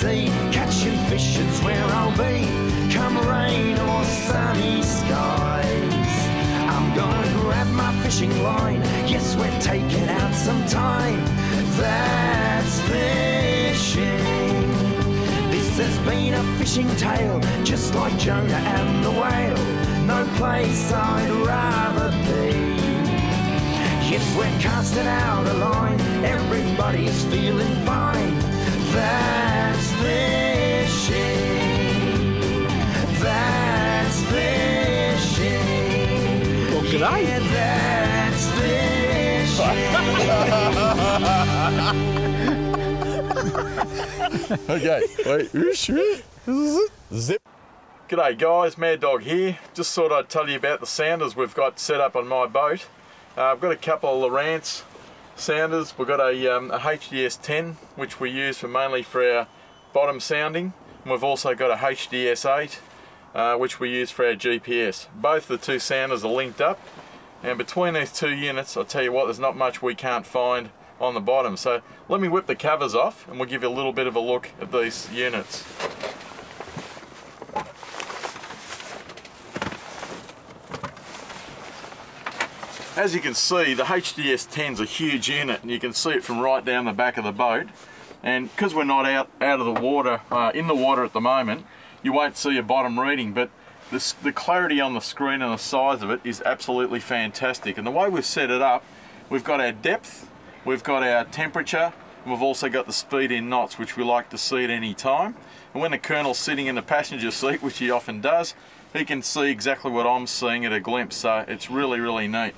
sea. Catching fish is where I'll be, come rain or sunny skies. I'm gonna grab my fishing line, yes, we're taking out some time. That's fishing. This has been a fishing tale, just like Jonah and the whale. No place I'd rather be. Yes, we're casting out a line, everybody's feeling fine. That's fishing. That's fishing. Well, g'day. Yeah, that's fishing. Okay, wait. Zip. G'day guys, Mad Dog here. Just thought I'd tell you about the sounders we've got set up on my boat. I've got a couple of Lowrance sounders. We've got a HDS 10, which we use mainly for our bottom sounding. And we've also got a HDS 8, which we use for our GPS. Both the two sounders are linked up, and between these two units, I'll tell you what, there's not much we can't find on the bottom. So let me whip the covers off and we'll give you a little bit of a look at these units. As you can see, the HDS 10's a huge unit, and you can see it from right down the back of the boat. And because we're not out of the water, in the water at the moment, you won't see a bottom reading, but the clarity on the screen and the size of it is absolutely fantastic. And the way we've set it up, we've got our depth, we've got our temperature, and we've also got the speed in knots, which we like to see at any time. And when the Colonel's sitting in the passenger seat, which he often does, he can see exactly what I'm seeing at a glimpse, so it's really, really neat.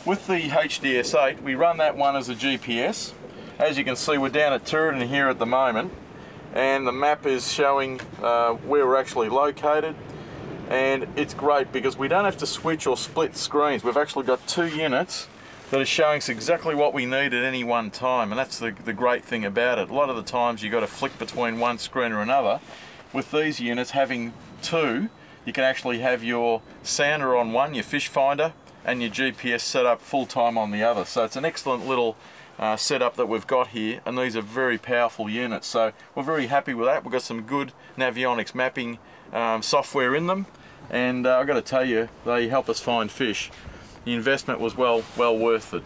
With the HDS 8, we run that one as a GPS. As you can see, we're down at Tooradin here at the moment, and the map is showing where we're actually located. And it's great because we don't have to switch or split screens. We've actually got two units that are showing us exactly what we need at any one time, and that's the great thing about it. A lot of the times you've got to flick between one screen or another. With these units having two, you can actually have your sounder on one, your fish finder, and your GPS set up full time on the other. So it's an excellent little setup that we've got here, and these are very powerful units. So we're very happy with that. We've got some good Navionics mapping software in them, and I've got to tell you, they help us find fish. The investment was well worth it.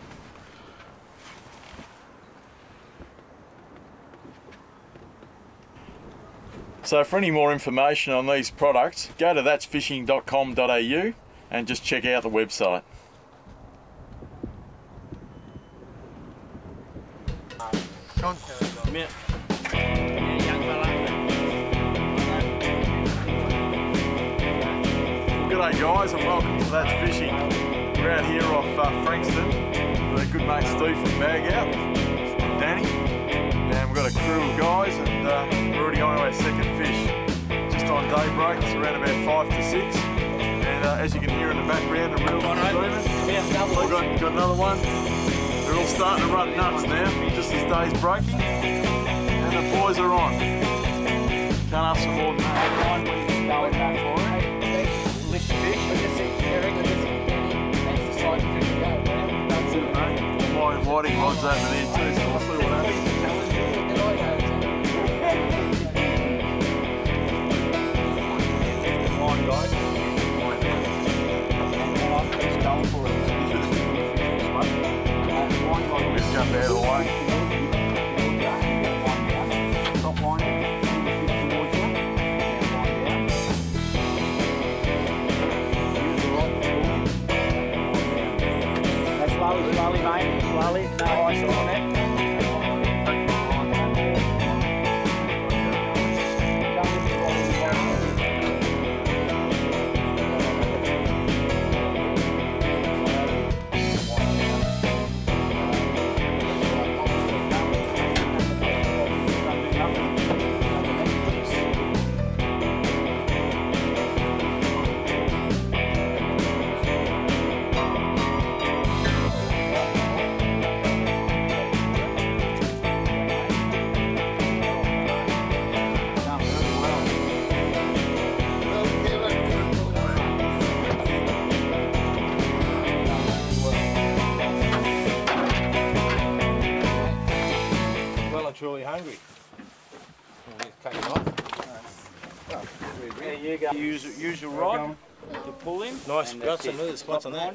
So for any more information on these products, go to thatsfishing.com.au and just check out the website. Come here. G'day guys, and welcome to That's Fishing. We're out here off Frankston with our good mate Steve from Bag Out and Danny, and we've got a crew of guys, and we're already on our second fish. Just on daybreak, it's around about 5 to 6, and as you can hear in the background, the reels are streaming. Got another one. They're all starting to run nuts now, just as day's breaking, and the boys are on. Can't ask for more than that. That's it, mate. My whiting rod's over there too, so we'll see what happens. Just jump out of the way. Slowly, mate. Slowly. No ice on it. use your rod to pull him. Nice, got some little spots on that.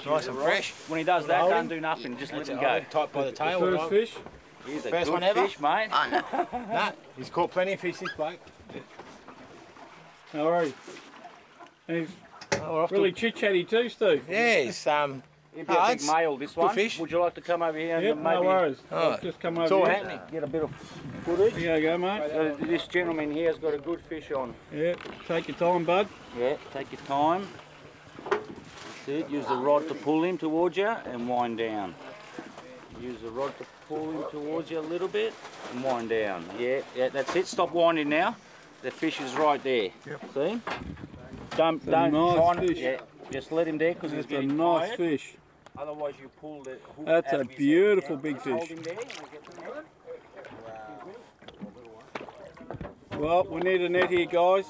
Nice and fresh. When he does that, don't do nothing, just let him go. Tight by the tail. First fish. He's a First good one ever? fish, mate. Nah, he's caught plenty of fish, this bloke. How are you? He's really chit-chatty too, Steve. Yeah, he's He'd be a big male, this one. fish. Would you like to come over here Yep, and no maybe worries. Oh. I'll just come It's over all here. happening. get a bit of footage? Here you go, mate. This gentleman here has got a good fish on. Yeah, take your time, bud. Yeah, take your time. That's it. Use the rod to pull him towards you and wind down. Use the rod to pull him towards you a little bit and wind down. Yeah, that's it. Stop winding now. The fish is right there. Yep. See? Don't nice try and, fish. yeah, just let him there because he's That's a getting nice tired. fish. Otherwise you pull the hook That's out a of his beautiful head. big Hold fish. him there and we'll get the net. Well, we need a net here, guys.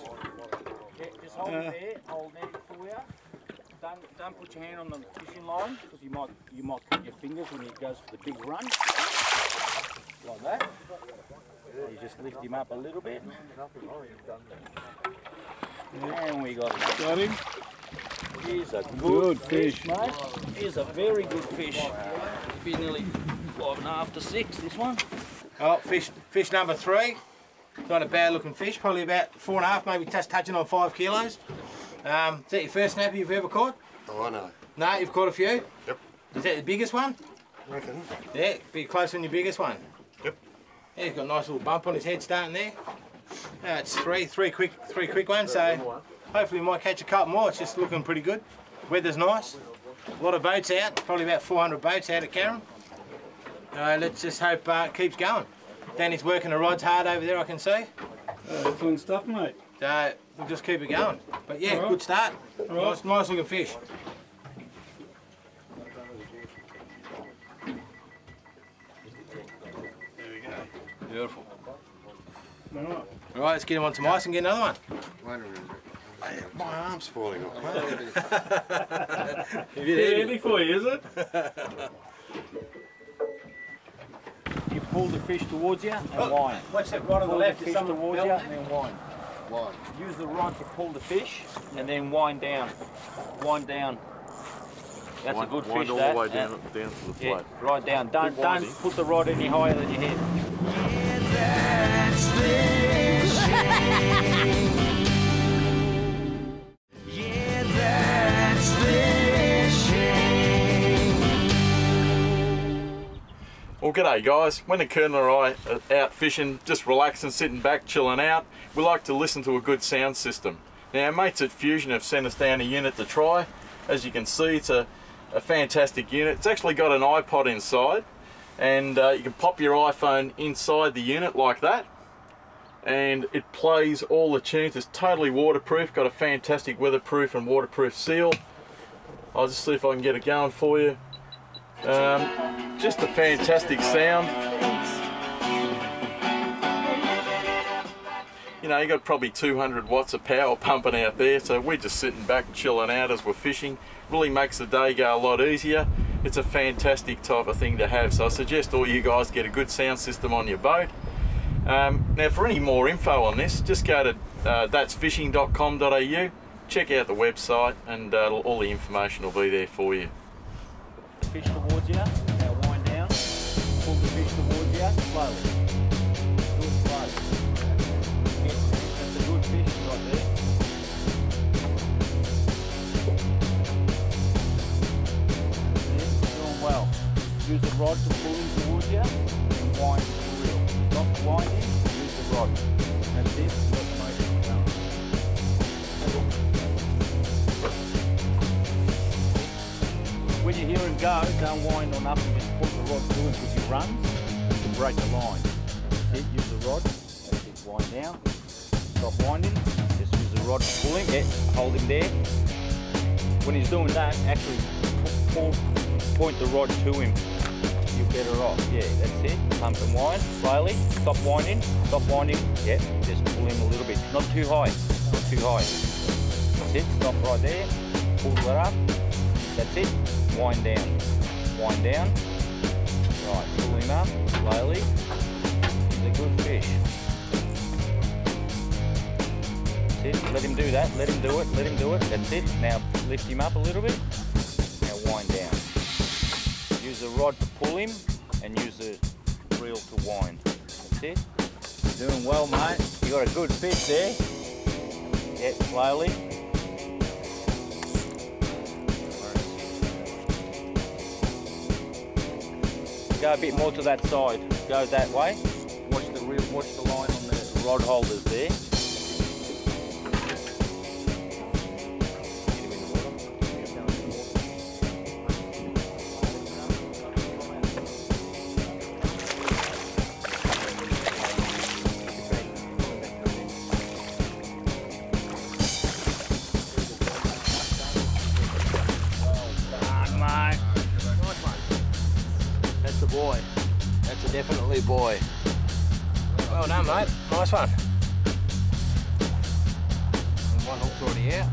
Yeah, just hold him there. Hold net for you. Don't put your hand on the fishing line because you might cut your fingers when he goes for the big run. Like that. You just lift him up a little bit. And we got him. Got him. He's a Good good fish. mate. He's a very good fish. Be nearly 5.5 to 6, this one. Oh, fish number 3. Not a bad looking fish, probably about 4.5, maybe just touching on 5 kilos. Is that your first snapper you've ever caught? Oh, no. No, you've caught a few? Yep. Is that the biggest one? Reckon. Yeah, be close on your biggest one. Yep. Yeah, he's got a nice little bump on his head starting there. It's three quick ones, so hopefully we might catch a couple more. It's just looking pretty good. Weather's nice. A lot of boats out, probably about 400 boats out at Carrum. Let's just hope it keeps going. Danny's working the rods hard over there, I can see. Excellent stuff, mate. So we'll just keep it going. But yeah, All right. good start. All right. Nice looking fish. There we go. Beautiful. All right. All right, let's get him on some ice and get another one. Wait a minute. Hey, my arm's falling off. Too heavy for you, is it? You pull the fish towards you and wind. Watch that right on the Pull left. the fish towards you and then wind. Why? Use the rod to pull the fish and then wind down. Wind down. That's a good fish, Wind all that. the way down to the Yeah, float. right down. Don't winding. put the rod any higher than your head. That's fishing. Yeah, that's fishing. Well, g'day guys. When the Colonel and I are out fishing, just relaxing, sitting back, chilling out, we like to listen to a good sound system. Now, our mates at Fusion have sent us down a unit to try. As you can see, it's a fantastic unit. It's actually got an iPod inside, and you can pop your iPhone inside the unit like that, and it plays all the tunes. It's totally waterproof, got a fantastic weatherproof and waterproof seal. I'll just see if I can get it going for you. Just a fantastic sound. You know, you got probably 200 watts of power pumping out there, so we're just sitting back and chilling out as we're fishing. Really makes the day go a lot easier. It's a fantastic type of thing to have, so I suggest all you guys get a good sound system on your boat. Now, for any more info on this, just go to thatsfishing.com.au, check out the website, and all the information will be there for you. Fish towards you, now wind down, pull the fish towards you, slowly. Do it slowly. Yes, that's a good fish right there. Yes, doing well. Use the rod to pull him towards you and wind the reel. Stop winding, use the rod. That's it, got the motion going. When you hear him go, don't wind on up and just pull the rod through him because he runs to break the line. That's it, use the rod. That's it, wind down. Stop winding. Just use the rod to pull him. Yeah, hold him there. When he's doing that, actually point the rod to him. You're better off. Yeah, that's it. Pump and wind slowly. Stop winding. Stop winding. Yeah, just pull him a little bit. Not too high. Not too high. That's it. Stop right there. Pull that up. That's it. Wind down. Wind down. Right, pull him up slowly. He's a good fish. That's it. Let him do that. Let him do it. Let him do it. That's it. Now lift him up a little bit. Now wind down. Use the rod to pull him and use the reel to wind. That's it. You're doing well, mate. You got a good fish there. Yeah, slowly. Go a bit more to that side. Go that way. Watch the line on the rod holders there. Boy. That's a definitely boy. Well done, mate. Nice one. And one hook's already out.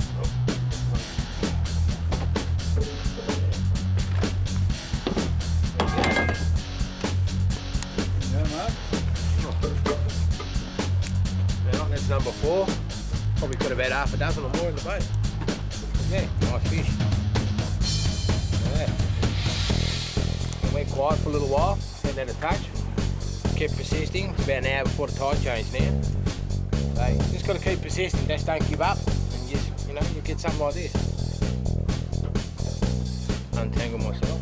Now, that's number 4. Probably got about half a dozen or more in the boat. Yeah, nice fish. Yeah. Went quiet for a little while, hadn't had a touch, kept persisting. It's about an hour before the tide change now. So just got to keep persisting, just don't give up, and just, you know, you get something like this. Untangle myself.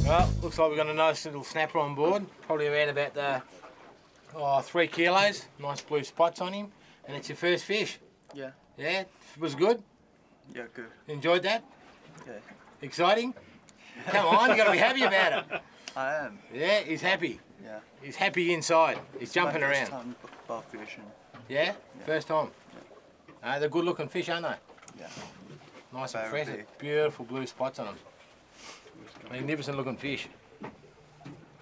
Well, looks like we've got a nice little snapper on board, probably around about the 3 kilos, nice blue spots on him, and it's your first fish. Yeah. Yeah, it was good. Yeah, good. Enjoyed that? Yeah. Exciting? Come on, you got to be happy about it. I am. Yeah, he's happy. Yeah. He's happy inside. He's jumping My around. first time bar fishing. Yeah? First time. They're good looking fish, aren't they? Yeah. Nice and Very fresh. big. Beautiful blue spots on them. Magnificent looking fish.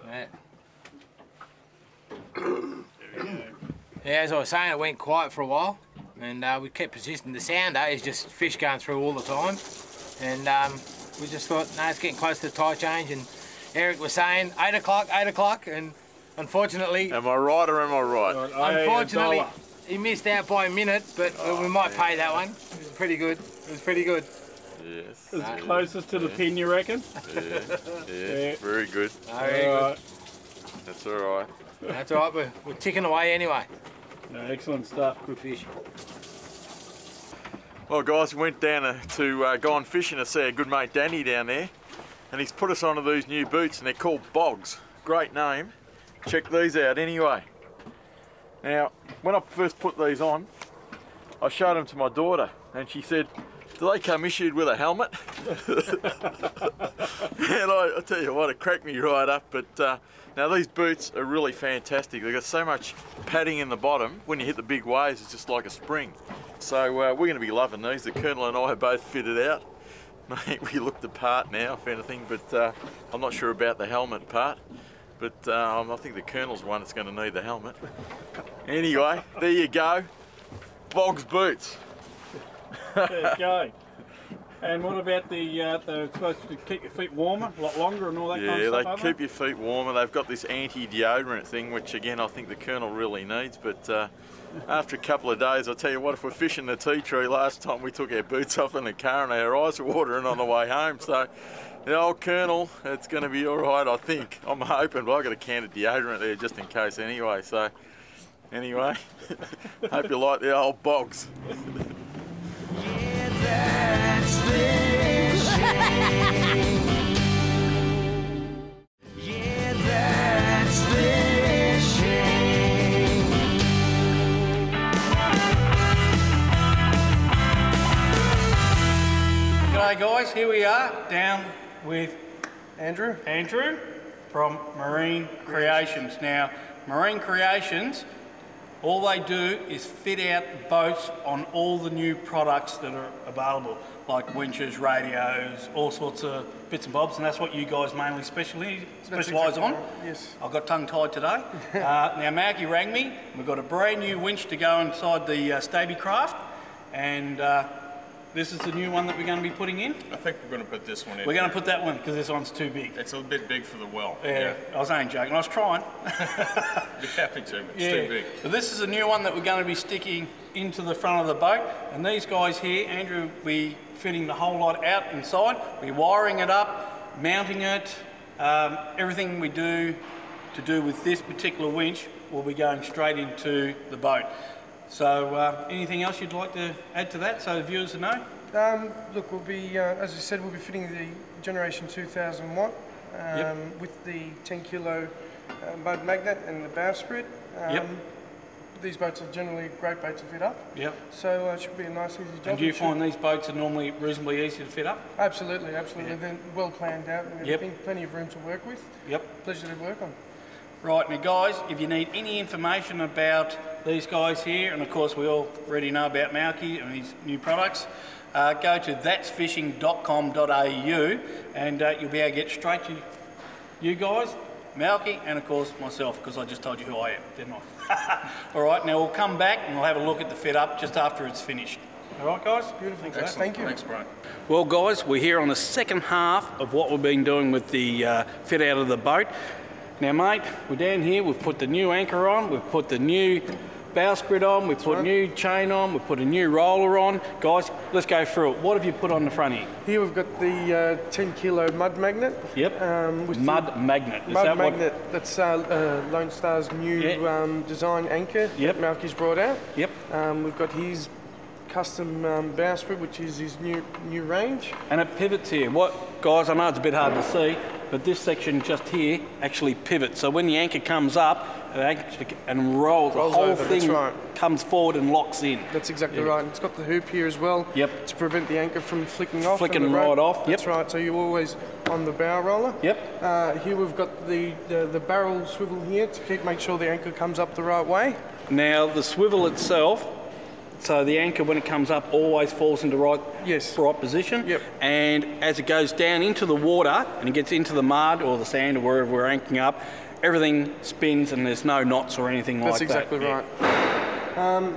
Yeah. Yeah, as I was saying, it went quiet for a while, and we kept persisting. The sounder is just fish going through all the time, and we just thought, no, it's getting close to the tide change, and Eric was saying 8 o'clock, and unfortunately, Am I right or am I right? unfortunately, he missed out by a minute, but we might pay that one. It was pretty good. It was pretty good. Yes. It's closest to the pin, you reckon? Yeah. Very good. Very good. That's all right. That's all right. We're ticking away anyway. No, excellent stuff. Good fish. Well, guys, we went down to Gone Fishing to see our good mate Danny down there, and he's put us onto these new boots, and they're called Bogs. Great name. Check these out anyway. Now, when I first put these on, I showed them to my daughter, and she said, "Do they come issued with a helmet?" And I tell you what, it cracked me right up. But now these boots are really fantastic. They've got so much padding in the bottom. When you hit the big waves, it's just like a spring. So we're going to be loving these. The Colonel and I are both fitted out. Mate, we looked the part now, if anything, but I'm not sure about the helmet part. But I think the Colonel's one that's going to need the helmet. Anyway, there you go. Bogs boots. There you go. And what about they're supposed to keep your feet warmer, a lot longer and all that kind of stuff? Yeah, they keep your feet warmer. They've got this anti-deodorant thing, which again I think the Colonel really needs. But after a couple of days, I'll tell you what, if we're fishing the tea tree, last time we took our boots off in the car and our eyes were watering on the way home. So the old Colonel, it's going to be all right, I think. I'm hoping, but I've got a can of deodorant there just in case anyway. So anyway, hope you like the old Bogs. That's fishing. Yeah, that's fishing. G'day guys, here we are down with Andrew from Marine Creations. Now, Marine Creations, all they do is fit out boats on all the new products that are available, like winches, radios, all sorts of bits and bobs, and that's what you guys mainly specialise on. Yes. I got tongue-tied today. Now Maggie rang me, we've got a brand new winch to go inside the Stabicraft, and this is the new one that we're going to be putting in. I think we're going to put this one in. We're going to put that one because this one's too big. It's a bit big for the well. Yeah, I was only joking. I was trying. Be happy to, but it's too big. But this is a new one that we're going to be sticking into the front of the boat. And these guys here, Andrew, will be fitting the whole lot out inside. We're wiring it up, mounting it. Everything we do to do with this particular winch will be going straight into the boat. So anything else you'd like to add to that so the viewers will know? Look, we'll be, as I said, we'll be fitting the Generation 2000 watt with the 10 kilo mud magnet and the bowsprit. These boats are generally great boats to fit up. Yep. So it should be a nice, easy job. And do you find these boats are normally reasonably easy to fit up? Absolutely, absolutely. They're well planned out and everything. Plenty of room to work with. Yep. Pleasure to work on. Right, now guys, if you need any information about these guys here, and of course we already know about Malky and his new products, go to thatsfishing.com.au and you'll be able to get straight to you guys, Malky, and of course myself, because I just told you who I am, didn't I? All right, now we'll come back and we'll have a look at the fit up just after it's finished. All right, guys? Beautiful. Thanks, Thank you. Thanks, Brian. Well, guys, we're here on the second half of what we've been doing with the fit out of the boat. Now, mate, we're down here, we've put the new anchor on, we've put the new bowsprit on, we've put new chain on, we've put a new roller on. Guys, let's go through it. What have you put on the front here? Here we've got the 10 kilo mud magnet. Yep, with mud magnet. Is mud that magnet, that's Lone Star's new design anchor that Malky's brought out. Yep. We've got his custom bowsprit, which is his new range. And it pivots here. What, guys, I know it's a bit hard to see, but this section just here actually pivots. So when the anchor comes up, it actually and rolls the whole over, thing that's right. comes forward and locks in. That's exactly right. It's got the hoop here as well. Yep. To prevent the anchor from flicking off. Flicking and the right rope. off. That's right. So you're always on the bow roller. Yep. Here we've got the barrel swivel here to make sure the anchor comes up the right way. Now the swivel itself, so the anchor when it comes up always falls into right position. Yep. And as it goes down into the water and it gets into the mud or the sand or wherever we're anchoring up, everything spins and there's no knots or anything like that. That's exactly right.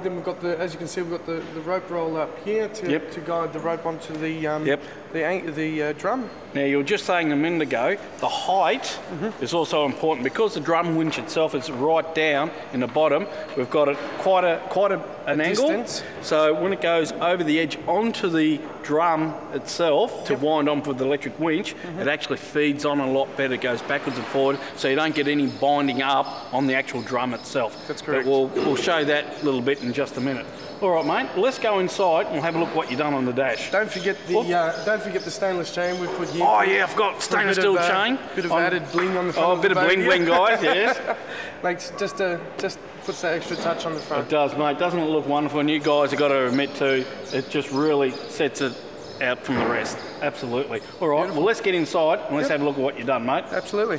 Then we've got as you can see, we've got the rope roll up here to guide the rope onto the drum. Now you were just saying a minute ago, the height is also important because the drum winch itself is right down in the bottom. We've got it quite an angle. Distance. So when it goes over the edge onto the drum itself to wind on with the electric winch, it actually feeds on a lot better. It goes backwards and forward, so you don't get any binding up on the actual drum itself. That's correct. But we'll show that a little bit in just a minute. All right, mate. Let's go inside and we'll have a look what you've done on the dash. Don't forget the stainless chain we've put here. Oh yeah, I've got stainless steel chain. Bit of added bling on the front. Oh, a bit of bling bling, guys. Yes. Makes just puts that extra touch on the front. It does, mate. Doesn't it look wonderful? And you guys have got to admit too, it just really sets it out from the rest. Absolutely. All right. Beautiful. Well, let's get inside and let's have a look at what you've done, mate. Absolutely.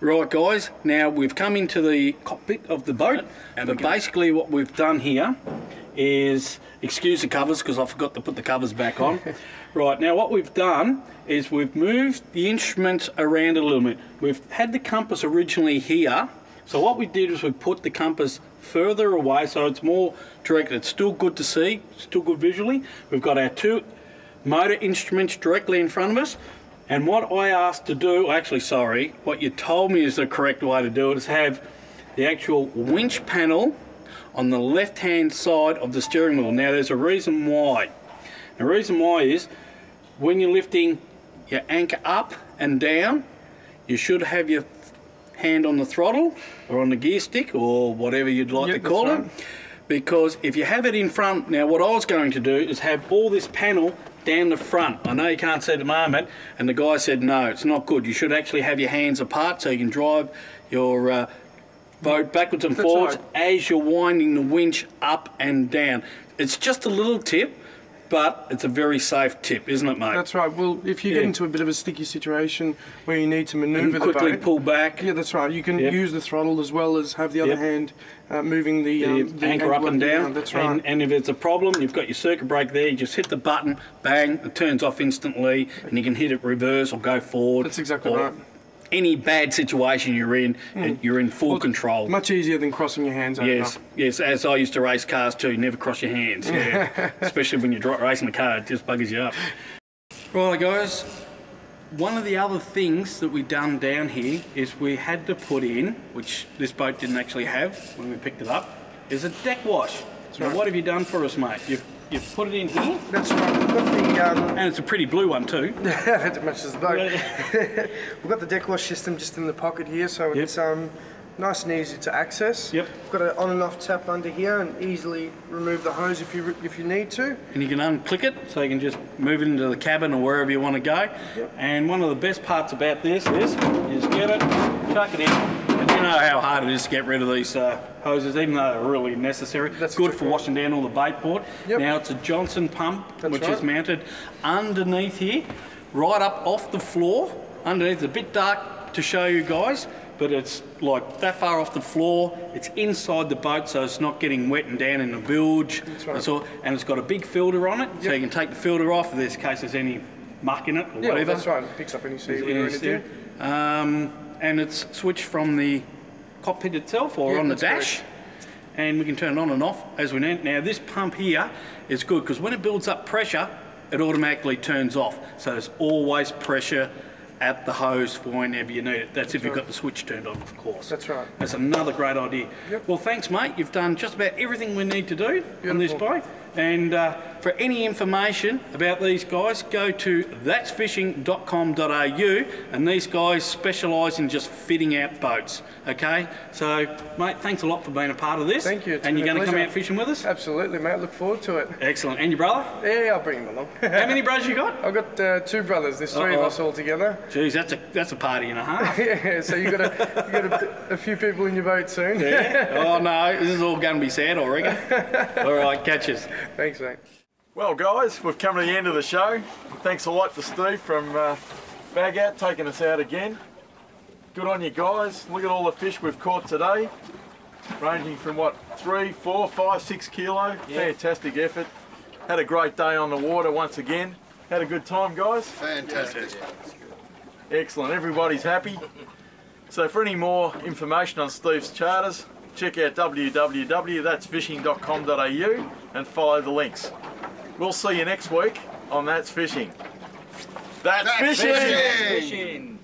Right, guys, now we've come into the cockpit of the boat, and basically what we've done here is, excuse the covers because I forgot to put the covers back on. Right, now what we've done is we've moved the instruments around a little bit. We've had the compass originally here, so what we did is we put the compass further away so it's more direct. It's still good to see, still good visually. We've got our two motor instruments directly in front of us. And what I asked to do, what you told me is the correct way to do it, is have the actual winch panel on the left-hand side of the steering wheel. Now there's a reason why. The reason why is when you're lifting your anchor up and down, you should have your hand on the throttle or on the gear stick or whatever you'd like to call it. Because if you have it in front, now what I was going to do is have all this panel down the front. I know you can't see at the moment, and the guy said no, it's not good. You should actually have your hands apart so you can drive your boat backwards and forwards as you're winding the winch up and down. It's just a little tip, but it's a very safe tip, isn't it, mate? That's right. Well, if you get into a bit of a sticky situation where you need to manoeuvre the boat, quickly pull back. Yeah, that's right. You can use the throttle as well as have the other hand moving the anchor up and down. That's right. And if it's a problem, you've got your circuit brake there. You just hit the button, bang, it turns off instantly, and you can hit it reverse or go forward. That's exactly right. any bad situation you're in, you're in full control. Much easier than crossing your hands over. Yes, yes. As I used to race cars too, never cross your hands. Yeah. Especially when you're racing a car, it just buggers you up. Right, guys. One of the other things that we've done down here is we had to put in, which this boat didn't actually have when we picked it up, is a deck wash. So what have you done for us, mate? You've put it in here. That's right. We've got the, and it's a pretty blue one too. that matches the boat. We've got the deck wash system just in the pocket here, so it's nice and easy to access. Yep. We've got an on and off tap under here, and easily remove the hose if you need to. And you can unclick it, so you can just move it into the cabin or wherever you want to go. Yep. And one of the best parts about this is you just get it, chuck it in, and you know how hard it is to get rid of these hoses, even though they're really necessary. That's good for washing down all the bait board. Yep. Now it's a Johnson pump, which right. is mounted underneath here, right up off the floor. Underneath, it's a bit dark to show you guys, but it's like that far off the floor. It's inside the boat, so it's not getting wet and down in the bilge. That's right. That's all. And it's got a big filter on it, so you can take the filter off in case there's any muck in it or whatever. That's right. It picks up any seaweed or anything. And it's switched from the cockpit itself or on the dash. Correct. And we can turn it on and off as we need. Now this pump here is good because when it builds up pressure, it automatically turns off. So there's always pressure at the hose for whenever you need it. That's if you've got the switch turned on, of course. That's right. That's another great idea. Yep. Well, thanks, mate. You've done just about everything we need to do on this boat. And for any information about these guys, go to thatsfishing.com.au, and these guys specialise in just fitting out boats. Okay? So, mate, thanks a lot for being a part of this. Thank you. And you're going to come out fishing with us? Absolutely, mate. Look forward to it. Excellent. And your brother? Yeah, I'll bring him along. How many brothers you got? I've got 2 brothers. There's 3 of us all together. Jeez, that's a party and a half. Yeah, so you got a few people in your boat soon. Yeah. Oh no, this is all going to be sad, I reckon. All right, catch us. Thanks, mate. Well, guys, we've come to the end of the show. Thanks a lot to Steve from Bag Out taking us out again. Good on you guys. Look at all the fish we've caught today, ranging from what, 3, 4, 5, 6 kilo. Yeah. Fantastic effort. Had a great day on the water once again. Had a good time, guys. Fantastic. Excellent. Everybody's happy. So for any more information on Steve's charters, check out www.thatsfishing.com.au and follow the links. We'll see you next week on That's Fishing. That's Fishing! Fishing!